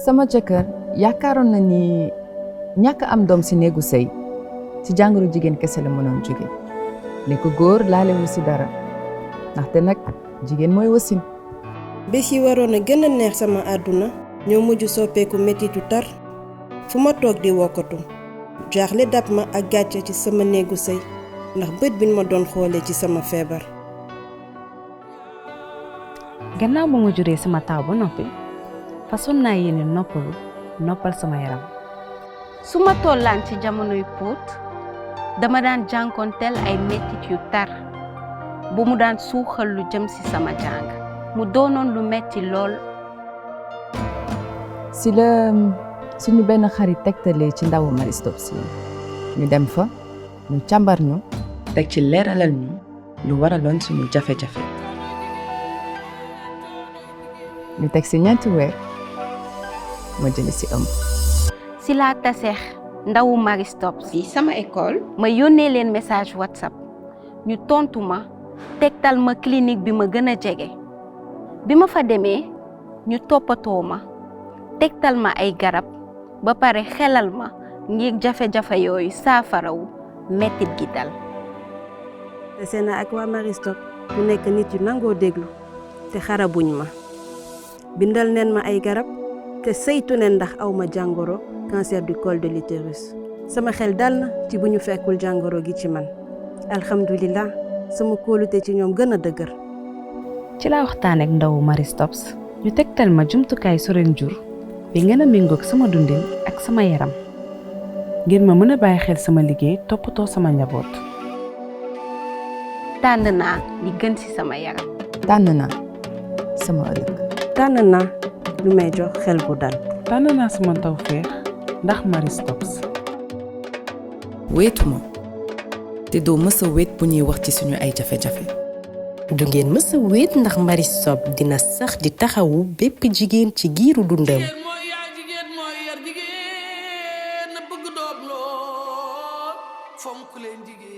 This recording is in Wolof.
sama jëkkër yaakaaroon na ni ñàkk am doom si néegu sëy ci jàngoro jigéen kese la mënoon jóge ne ko góor laalewu si dara ndaxte nag jigéen mooy wasin. bés yi waroon a gën a neex sama àdduna ñoo mujj soppeeku mettitu tar fu ma toog di wokkatu jaaxle dab ma ak gàcce ci sama néegu sëy ndax bët bi ma doon xoolee ci sama feebar. gannaaw ba ma juree sama taaw ba noppi façon naa yéene noppalu noppal sama yaram. su ma tollaan ci jamonoy póot dama daan jànkonteel ay mettit yu tar bu mu daan suuxal lu jëm ci sama jàng mu doonoon lu metti lool. si la suñu benn xarit tegtalee ci ndawu Marie Stopes ñu dem fa ñu càmbar ñu teg ci leeralal ñu lu waraloon suñu jafe-jafe. ñu teg ci ñeenti weer ma jële ci ëmb. si laa taseex ndawu Marie Stopes ci sama école ma yónnee leen message WhatsApp ñu tontu ma tegtal ma clinique bi ma gën a jege bi ma fa demee ñu toppatoo ma tegtal ma ay garab ba pare xelal ma ngir jafe-jafe yooyu saafarawu mettit gi dal. tase na ak waa Marie Stopes ñu nekk nit yu nangoo déglu te xarabuñ ma bindal neen ma ay garab te saytu neen ndax aw ma jàngoro cancer du col de l'utérus. sama xel dal na ci bu ñu fekkul jàngoro gi ci man alhamdulilah sama kóolute ci ñoom gën a dëgër. ci laa waxtaan ak ndawu Marie Stopes ñu tegtal ma jumtukaay soreen jur bi ngeen a méngoog sama dundin ak sama yaram ngir ma mën a bàyyi xel sama liggéey toppatoo sama njaboot. tànn naa li gën ci sama yaram. tànn naa sama ëllëg. tànn naa lu may jox xel bu dal. tànn naa sama tawfeex ndax Marie Stopes. wéetuma te doo mës a wéet bu ñuy wax ci suñu ay jafe-jafe. du ngeen mës a wéet ndax Marie Stopes dina sax di taxawu bépp jigéen ci giiru dundam. jigéen na bëgg doom lool fonk leen jigéen